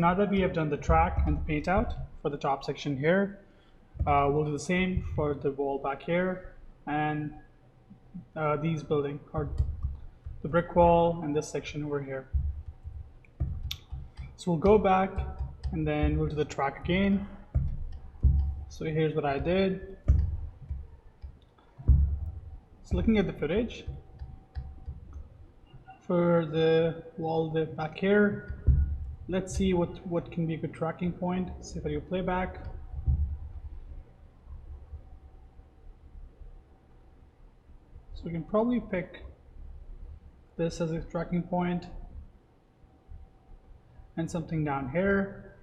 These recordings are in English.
So now that we have done the track and the paint out for the top section here, we'll do the same for the wall back here and these building, or the brick wall and this section over here. So we'll go back and then we'll do the track again. So here's what I did. So looking at the footage for the wall back here, let's see what can be a good tracking point. See if I do playback. So we can probably pick this as a tracking point and something down here.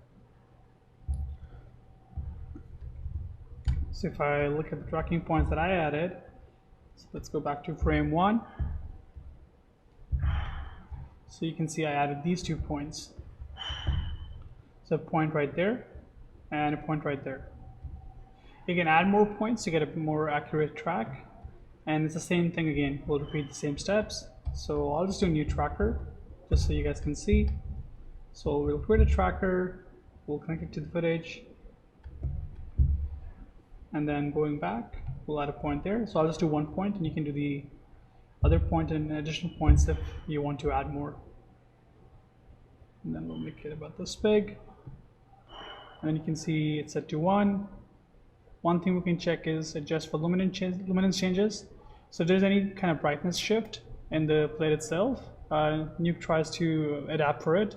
So if I look at the tracking points that I added, so let's go back to frame 1. So you can see I added these 2 points. So a point right there and a point right there. You can add more points to get a more accurate track, and it's the same thing again. We'll repeat the same steps. So I'll just do a new tracker just so you guys can see. So we'll create a tracker, we'll connect it to the footage, and then going back we'll add a point there. So I'll just do 1 point, and you can do the other point and additional points if you want to add more. And then we'll make it about this big, and then you can see it's set to 1. One thing we can check is adjust for luminance changes. So if there's any kind of brightness shift in the plate itself, Nuke tries to adapt for it.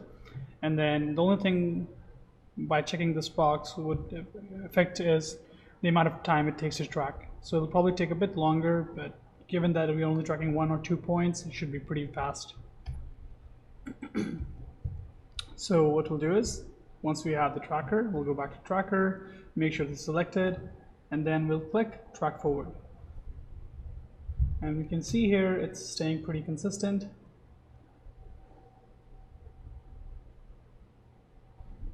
And then the only thing by checking this box would affect is the amount of time it takes to track. So it'll probably take a bit longer, but given that we're only tracking 1 or 2 points, it should be pretty fast. So what we'll do is, once we have the tracker, we'll go back to tracker, make sure it's selected, and then we'll click track forward. And we can see here it's staying pretty consistent.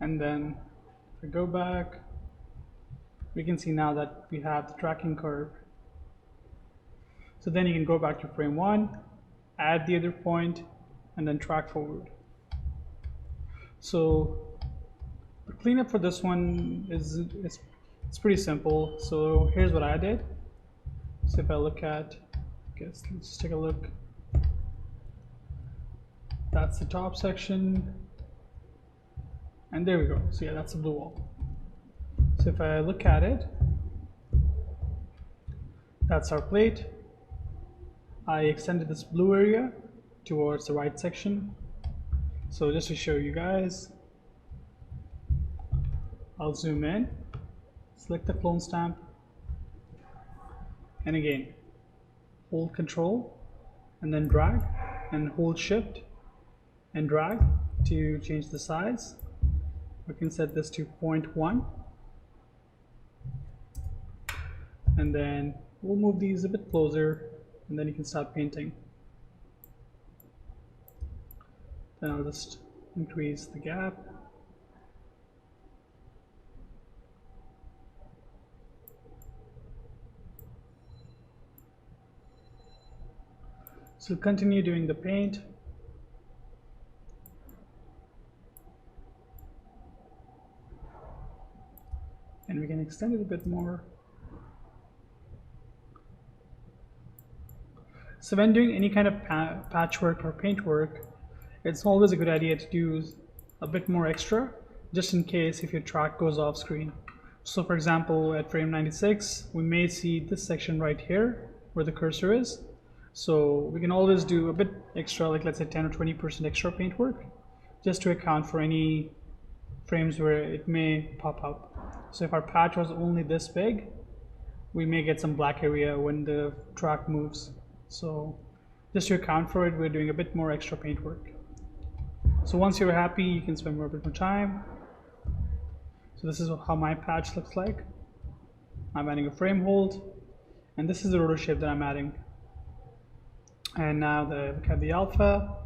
And then if we go back, we can see now that we have the tracking curve. So then you can go back to frame 1, add the other point, and then track forward. So the cleanup for this one is it's pretty simple. So here's what I did. So if I look at, let's take a look. That's the top section. And there we go. So yeah, that's the blue wall. So if I look at it, that's our plate. I extended this blue area towards the right section. So just to show you guys, I'll zoom in, select the clone stamp, and again, hold Control, and then drag, and hold Shift, and drag to change the size. We can set this to 0.1, and then we'll move these a bit closer, and then you can start painting. Then I'll just increase the gap. So continue doing the paint. And we can extend it a bit more. So when doing any kind of patchwork or paintwork, it's always a good idea to do a bit more extra, just in case if your track goes off screen. So for example, at frame 96, we may see this section right here where the cursor is. So we can always do a bit extra, like let's say 10 or 20% extra paintwork, just to account for any frames where it may pop up. So if our patch was only this big, we may get some black area when the track moves. So just to account for it, we're doing a bit more extra paintwork. So once you're happy, you can spend a bit more time. So this is how my patch looks like. I'm adding a frame hold, and this is the rotor shape that I'm adding. And now that I look at the alpha,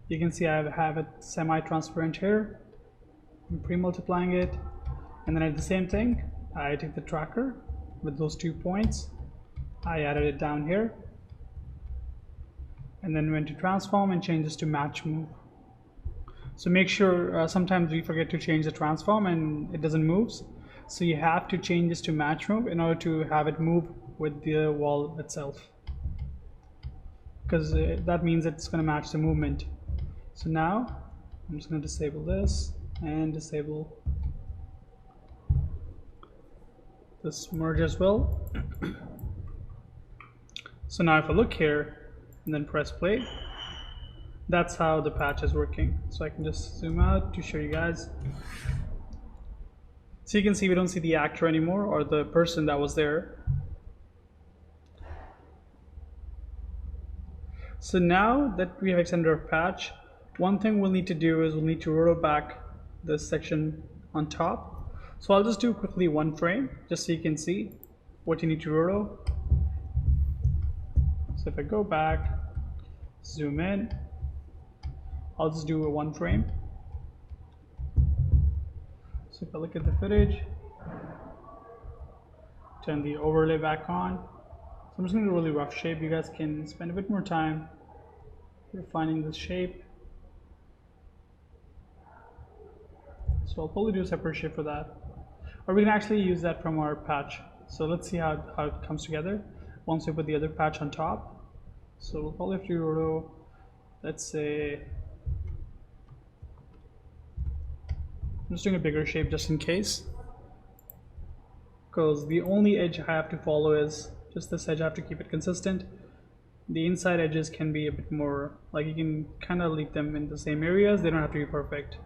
you can see I have it semi-transparent here. I'm pre-multiplying it, and then I did the same thing. I took the tracker with those 2 points, I added it down here, and then went to transform and change this to match move. So make sure, sometimes we forget to change the transform and it doesn't move. So you have to change this to match move in order to have it move with the wall itself, because that means it's going to match the movement. So now I'm just going to disable this and disable this merge as well. So now if I look here and then press play, that's how the patch is working. So I can just zoom out to show you guys. So you can see we don't see the actor anymore, or the person that was there. So now that we have extended our patch, one thing we'll need to do is we'll need to roto back this section on top. So I'll just do quickly one frame just so you can see what you need to roto. So if I go back, zoom in, I'll just do a one frame. So if I look at the footage, turn the overlay back on. So I'm just going to do a really rough shape. You guys can spend a bit more time refining this shape. So I'll probably do a separate shape for that. Or we can actually use that from our patch. So let's see how it comes together once we put the other patch on top. So we'll probably have to roto, let's say, I'm just doing a bigger shape just in case, because the only edge I have to follow is just this edge. I have to keep it consistent. The inside edges can be a bit more, like you can kind of leave them in the same areas, they don't have to be perfect,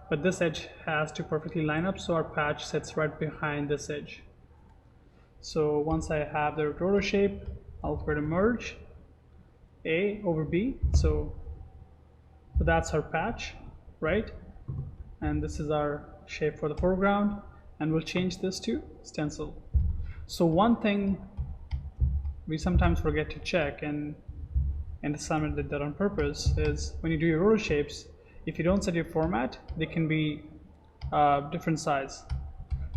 but this edge has to perfectly line up, so our patch sits right behind this edge. So once I have the roto shape, I'll create a merge A over B. So that's our patch, right? And this is our shape for the foreground, and we'll change this to stencil. So one thing we sometimes forget to check, and the assignment did that on purpose, is when you do your roto shapes, if you don't set your format, they can be different size.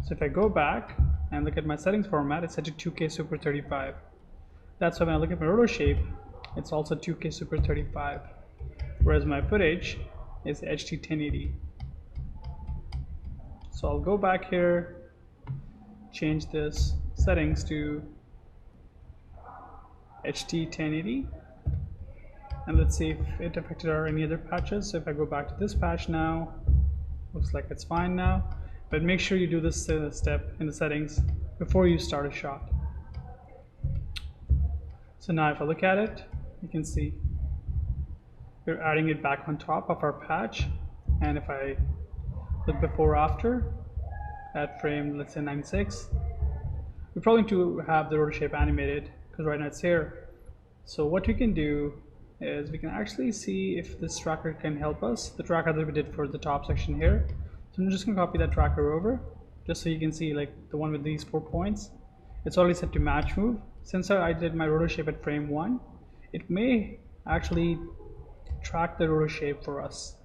So if I go back and look at my settings format, it's set to 2K Super 35. That's why when I look at my roto shape, it's also 2K Super 35, whereas my footage is HD 1080. So I'll go back here, change this settings to HD 1080, and let's see if it affected our any other patches. So if I go back to this patch now, looks like it's fine now, but make sure you do this step in the settings before you start a shot. So now if I look at it, you can see we're adding it back on top of our patch, and if I look before after at frame, let's say 96, we probably need to have the roto shape animated because right now it's here. So what we can do is we can actually see if this tracker can help us, the tracker that we did for the top section here. So I'm just going to copy that tracker over just so you can see, like the one with these 4 points, it's already set to match move. Since I did my roto shape at frame 1, it may actually track the roto shape for us.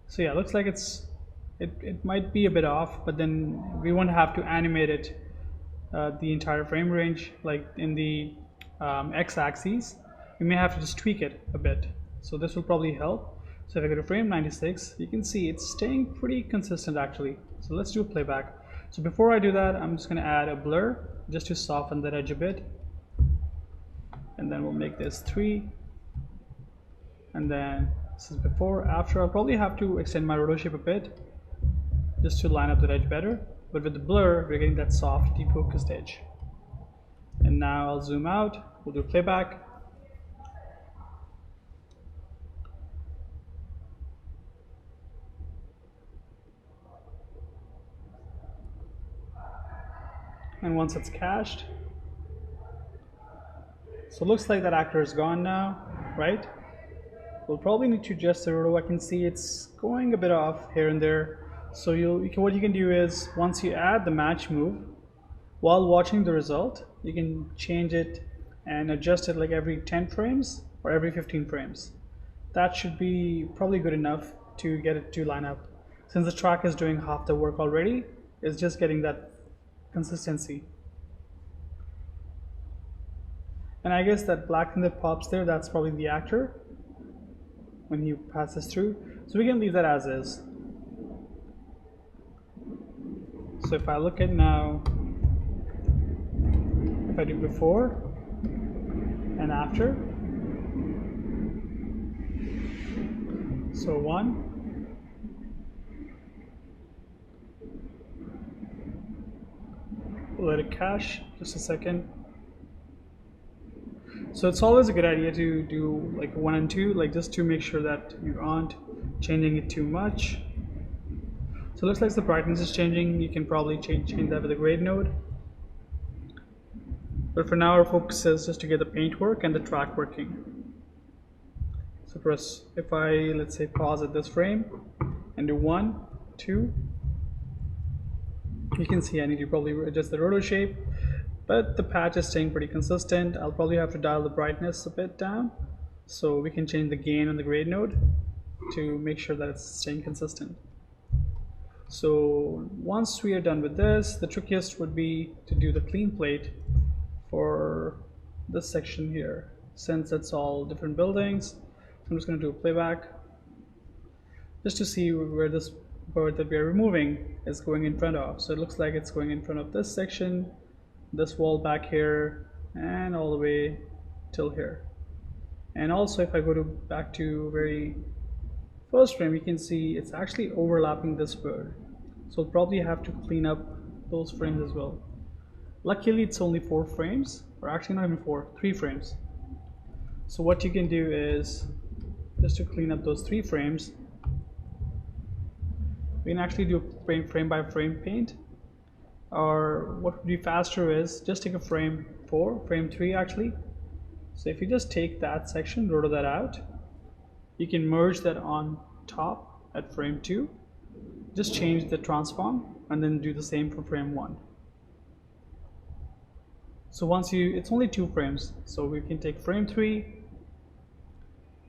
So yeah, looks like it might be a bit off, but then we won't have to animate it the entire frame range, like in the x-axis. We may have to just tweak it a bit, so this will probably help. So if I go to frame 96, you can see it's staying pretty consistent actually. So let's do a playback. So before I do that, I'm just going to add a blur just to soften that edge a bit, and then we'll make this 3, and then this is before. After, I'll probably have to extend my roto shape a bit just to line up that edge better, but with the blur we're getting that soft defocused edge. And now I'll zoom out, we'll do playback. And once it's cached, so it looks like that actor is gone now, right? We'll probably need to adjust the roto. I can see it's going a bit off here and there. So what you can do is, once you add the match move, while watching the result, you can change it and adjust it like every 10 frames or every 15 frames. That should be probably good enough to get it to line up. Since the track is doing half the work already, it's just getting that consistency. And I guess that black thing that pops there, that's probably the actor when he passes through. So we can leave that as is. So if I look at now, if I do before and after, so 1, let it cache, just a second. So it's always a good idea to do like 1 and 2, like just to make sure that you aren't changing it too much. So it looks like the brightness is changing. You can probably change that with the grade node. But for now our focus is just to get the paint work and the track working. So press, if I, let's say, pause at this frame and do 1, 2, you can see I need to probably adjust the roto shape, but the patch is staying pretty consistent. I'll probably have to dial the brightness a bit down, so we can change the gain on the grade node to make sure that it's staying consistent. So once we are done with this, the trickiest would be to do the clean plate for this section here, since it's all different buildings. So I'm just going to do a playback just to see where this bird that we are removing is going in front of. So it looks like it's going in front of this section, this wall back here, and all the way till here. And also if I go to back to very first frame, you can see it's actually overlapping this bird. So we'll probably have to clean up those frames as well. Luckily it's only 4 frames, or actually not even 4, 3 frames. So what you can do is, just to clean up those 3 frames, we can actually do a frame by frame paint. Or what would be faster is just take a frame 4, frame 3 actually. So if you just take that section, roto that out, you can merge that on top at frame 2. Just change the transform and then do the same for frame 1. So once you, it's only 2 frames, so we can take frame 3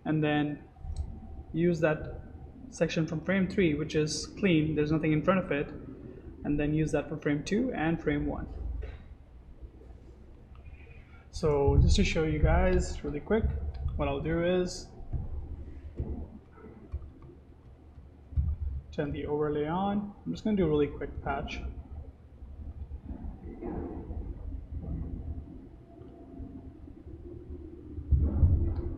and then use that section from frame 3, which is clean, there's nothing in front of it, and then use that for frame 2 and frame 1. So just to show you guys really quick, what I'll do is turn the overlay on. I'm just going to do a really quick patch.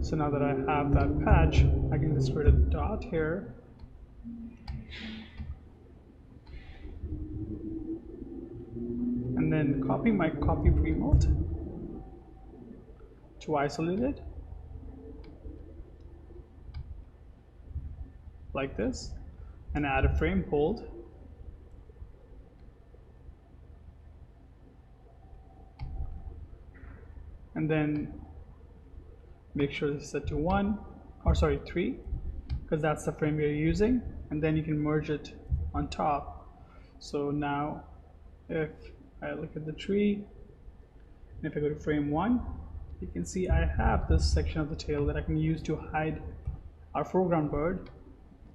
So now that I have that patch, I can just create a dot here. And then copy my copy remote to isolate it like this, and add a frame hold. And then make sure this is set to 1, or sorry, 3, because that's the frame you're using, and then you can merge it on top. So now if I look at the tree, and if I go to frame 1, you can see I have this section of the tail that I can use to hide our foreground bird.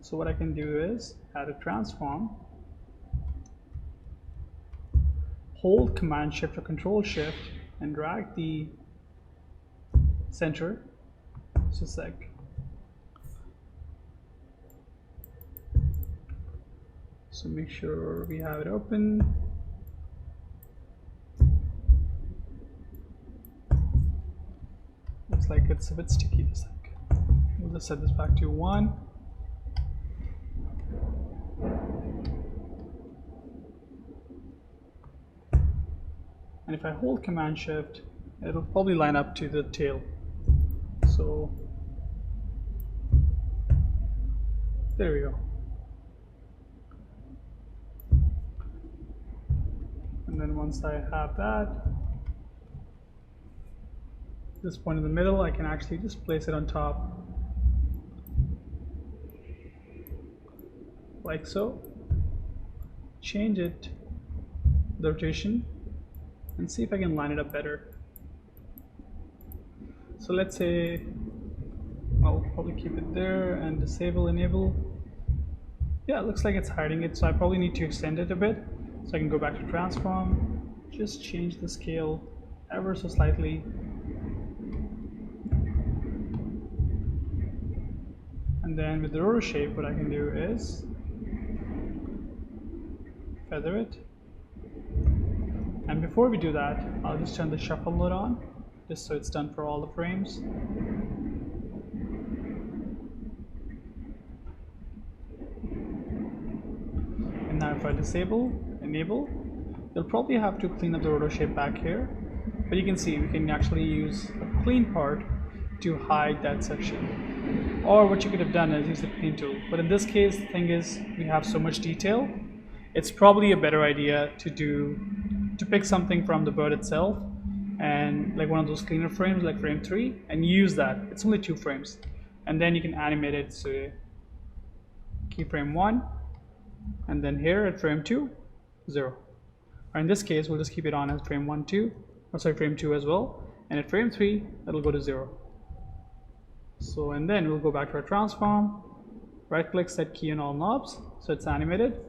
So what I can do is add a transform, hold Command Shift or Control Shift, and drag the center. Just a sec. So make sure we have it open. Looks like it's a bit sticky. Just like, we'll just set this back to 1. And if I hold Command Shift, it'll probably line up to the tail. So there we go. And then once I have that, this point in the middle, I can actually just place it on top like so. Change it, the rotation, and see if I can line it up better. So let's say I'll probably keep it there and disable enable. Yeah, it looks like it's hiding it, so I probably need to extend it a bit. So I can go back to transform, just change the scale ever so slightly, and And then with the rotor shape, what I can do is feather it. And before we do that, I'll just turn the shuffle mode on, just so it's done for all the frames. And now if I enable, you'll probably have to clean up the rotor shape back here. But you can see we can actually use a clean part to hide that section. Or what you could have done is use the paint tool. But in this case, the thing is, we have so much detail, it's probably a better idea to pick something from the bird itself, and like one of those cleaner frames like frame 3, and use that. It's only 2 frames. And then you can animate it, so keyframe 1, and then here at frame 2, 0. Or in this case, we'll just keep it on as frame 1, 2, or sorry, frame 2 as well. And at frame 3, it'll go to 0. So, and then we'll go back to our transform, right click, set key on all knobs, so it's animated.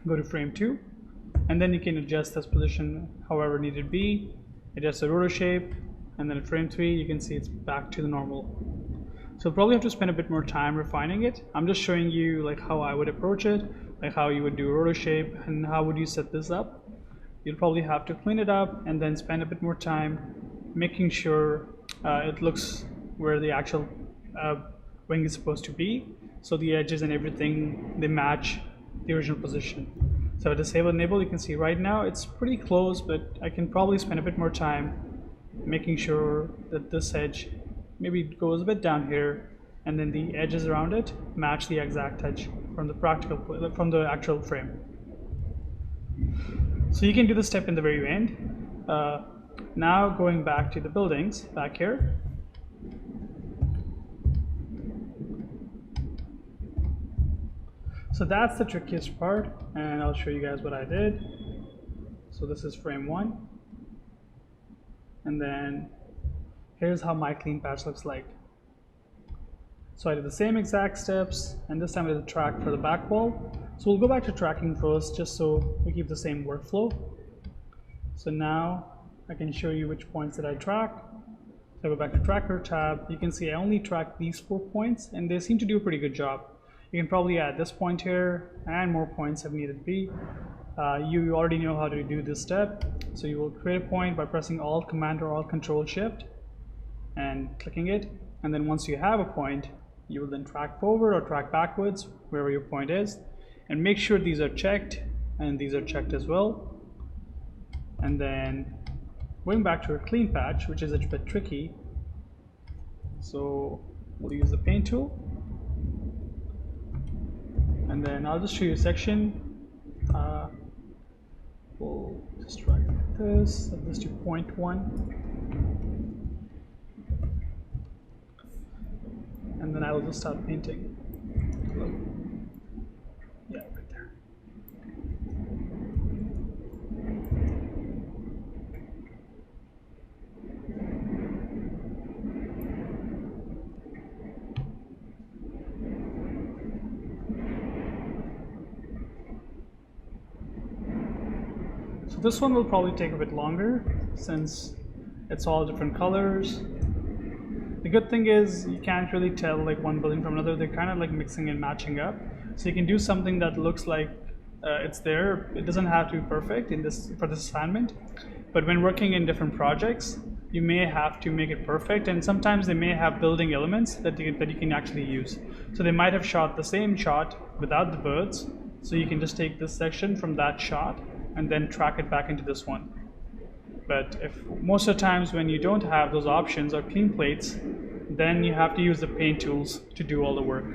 Go to frame 2, and then you can adjust this position however needed be, adjust the rotor shape, and then at frame 3 you can see it's back to the normal. So you'll probably have to spend a bit more time refining it. I'm just showing you like how I would approach it, like how you would do rotor shape and how would you set this up. You'll probably have to clean it up and then spend a bit more time making sure it looks where the actual wing is supposed to be, so the edges and everything, they match the original position. So disable enable, you can see right now it's pretty close, but I can probably spend a bit more time making sure that this edge maybe goes a bit down here, and then the edges around it match the exact edge from the actual frame. So you can do this step in the very end. Now going back to the buildings back here. So that's the trickiest part, and I'll show you guys what I did. So this is frame 1, and then here's how my clean patch looks like. So I did the same exact steps, and this time I did the track for the back wall. So we'll go back to tracking first, just so we keep the same workflow. So now I can show you which points that I track. So I go back to tracker tab. You can see I only track these 4 points, and they seem to do a pretty good job. You can probably add this point here and more points if needed be. You already know how to do this step. So you will create a point by pressing Alt Command or Alt Control Shift and clicking it. And then once you have a point, you will then track forward or track backwards wherever your point is. And make sure these are checked and these are checked as well. And then going back to a clean patch, which is a bit tricky. So we'll use the paint tool. And then I'll just show you a section. We'll just drag like this, set this to 0.1. And then I will just start painting. Yeah, right there. So this one will probably take a bit longer since it's all different colors. The good thing is you can't really tell like one building from another. They're kind of like mixing and matching up. So you can do something that looks like it's there. It doesn't have to be perfect for this assignment. But when working in different projects, you may have to make it perfect. And sometimes they may have building elements that you can actually use. So they might have shot the same shot without the birds. So you can just take this section from that shot and then track it back into this one. But if most of the times when you don't have those options or clean plates, then you have to use the paint tools to do all the work.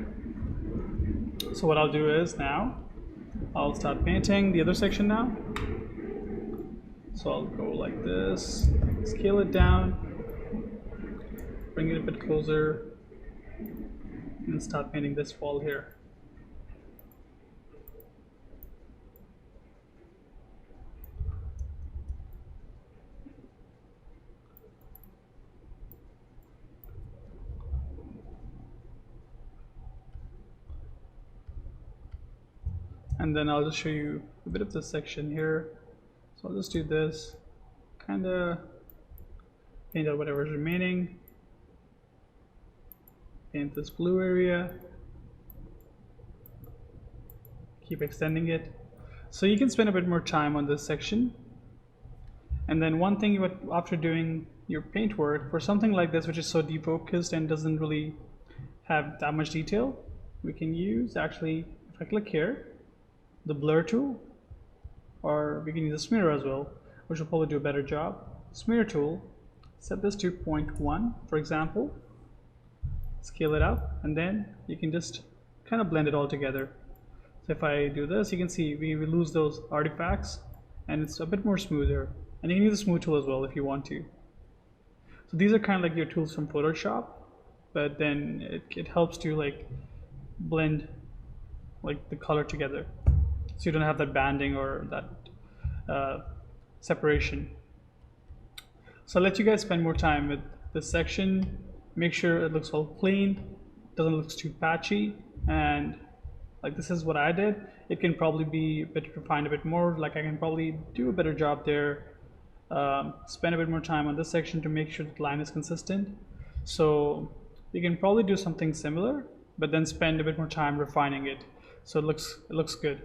So what I'll do is now, I'll start painting the other section now. So I'll go like this, scale it down, bring it a bit closer, and start painting this wall here. And then I'll just show you a bit of this section here. So I'll just do this, kind of paint out whatever's remaining, paint this blue area, keep extending it. So you can spend a bit more time on this section. And then one thing after doing your paint work, for something like this which is so defocused and doesn't really have that much detail, we can use, actually, if I click here, the blur tool, or we can use the smear as well, which will probably do a better job. Smear tool, set this to 0.1 for example, scale it up, and then you can just kind of blend it all together. So if I do this, you can see we lose those artifacts and it's a bit more smoother. And you can use the smooth tool as well if you want to. So these are kind of like your tools from Photoshop, but then it helps to like blend like the color together, so you don't have that banding or that separation. So I'll let you guys spend more time with this section. Make sure it looks all clean, doesn't look too patchy, and like this is what I did. It can probably be a bit refined a bit more, like I can probably do a better job there. Spend a bit more time on this section to make sure the line is consistent. So you can probably do something similar, but then spend a bit more time refining it so it looks good.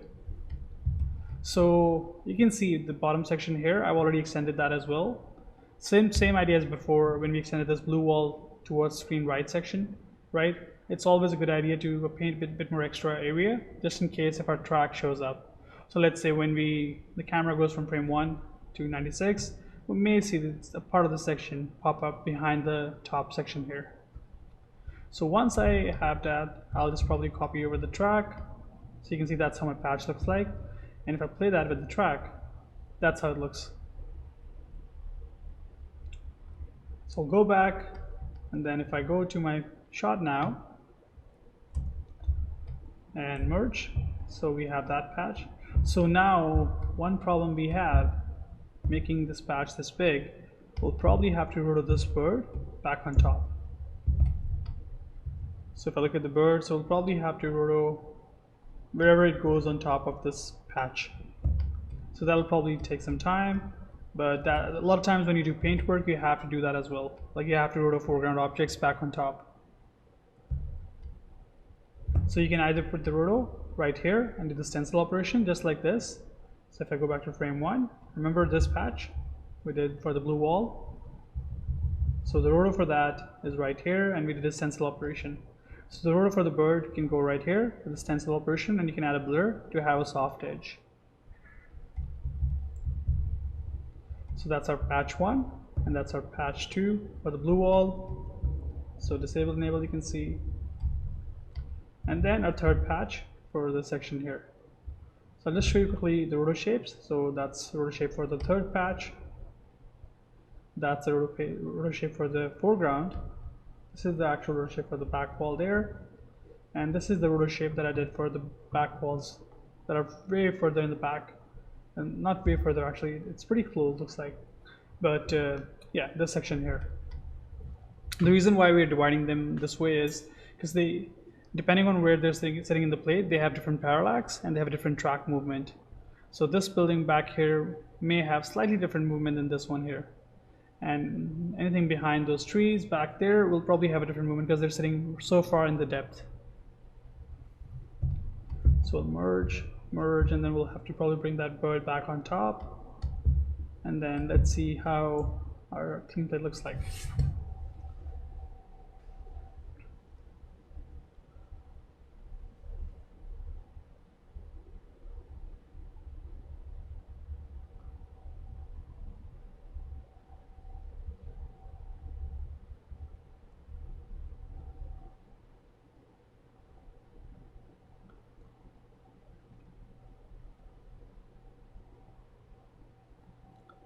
So you can see the bottom section here, I've already extended that as well. Same idea as before when we extended this blue wall towards screen right section, right? It's always a good idea to paint a bit more extra area just in case if our track shows up. So let's say when the camera goes from frame 1 to 96, we may see a part of the section pop up behind the top section here. So once I have that, I'll just probably copy over the track, so you can see that's how my patch looks like. And if I play that with the track, that's how it looks. So I'll go back, and then if I go to my shot now and merge, so we have that patch. So now one problem we have making this patch this big, we'll probably have to rotate this bird back on top. So if I look at the bird, so we'll probably have to rotate wherever it goes on top of this patch. So that'll probably take some time, but a lot of times when you do paint work, you have to do that as well. Like you have to rotate foreground objects back on top. So you can either put the roto right here and do the stencil operation just like this. So if I go back to frame 1, remember this patch we did for the blue wall? So the roto for that is right here, and we did a stencil operation. So the roto for the bird can go right here with the stencil operation, and you can add a blur to have a soft edge. So that's our patch 1, and that's our patch 2 for the blue wall. So disable, enable, you can see. And then our third patch for the section here. So I'll just show you quickly the roto shapes. So that's the roto shape for the third patch. That's the roto shape for the foreground. This is the actual roto shape for the back wall there. And this is the roto shape that I did for the back walls that are way further in the back. And not way further, actually, it's pretty close, looks like. But yeah, this section here. The reason why we're dividing them this way is because they, depending on where they're sitting in the plate, they have different parallax and they have a different track movement. So this building back here may have slightly different movement than this one here. And anything behind those trees back there will probably have a different movement because they're sitting so far in the depth. So we'll merge, and then we'll have to probably bring that bird back on top. And then let's see how our clean plate looks like.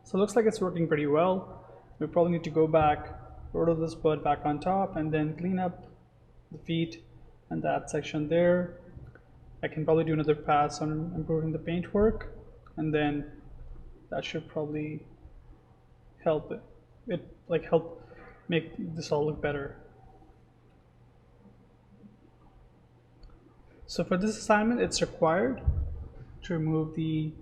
So it looks like it's working pretty well. We probably need to go back, rotate this bird back on top, and then clean up the feet and that section there. I can probably do another pass on improving the paint work, and then that should probably help help make this all look better. So for this assignment, it's required to remove the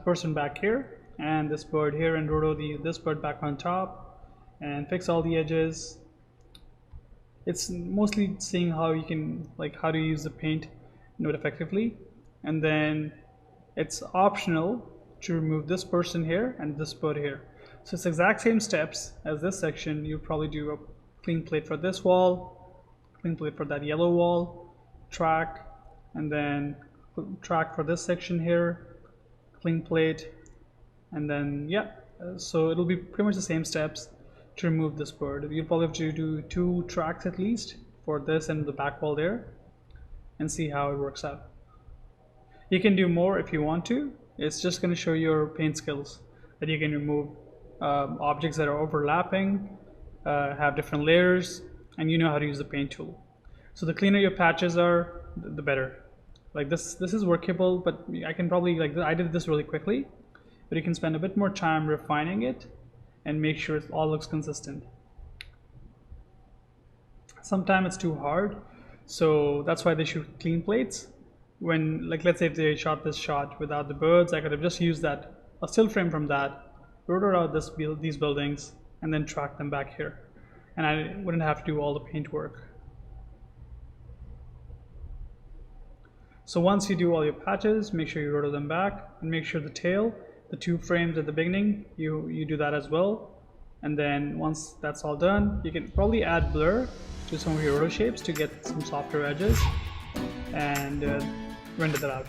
person back here and this bird here, and rotate this bird back on top, and fix all the edges, It's mostly seeing how you can, like, how to use the paint node effectively. And then it's optional to remove this person here and this bird here. So it's exact same steps as this section. You probably do a clean plate for this wall, clean plate for that yellow wall, track, and then track for this section here, clean plate, and then yeah. So it'll be pretty much the same steps to remove this bird. You'll probably have to do 2 tracks at least for this and the back wall there, and see how it works out. You can do more if you want to. It's just going to show your paint skills, that you can remove objects that are overlapping, have different layers, and you know how to use the paint tool. So the cleaner your patches are, the better. Like this is workable, but I can probably, like, I did this really quickly, but you can spend a bit more time refining it and make sure it all looks consistent. Sometimes it's too hard, so that's why they shoot clean plates. When, like, let's say if they shot this shot without the birds, I could have just used that, a still frame from that, rotor out these buildings, and then track them back here, and I wouldn't have to do all the paint work. So once you do all your patches, make sure you rotor them back, and make sure the tail, the 2 frames at the beginning, you do that as well. And then once that's all done, you can probably add blur to some of your rotor shapes to get some softer edges, and render that out.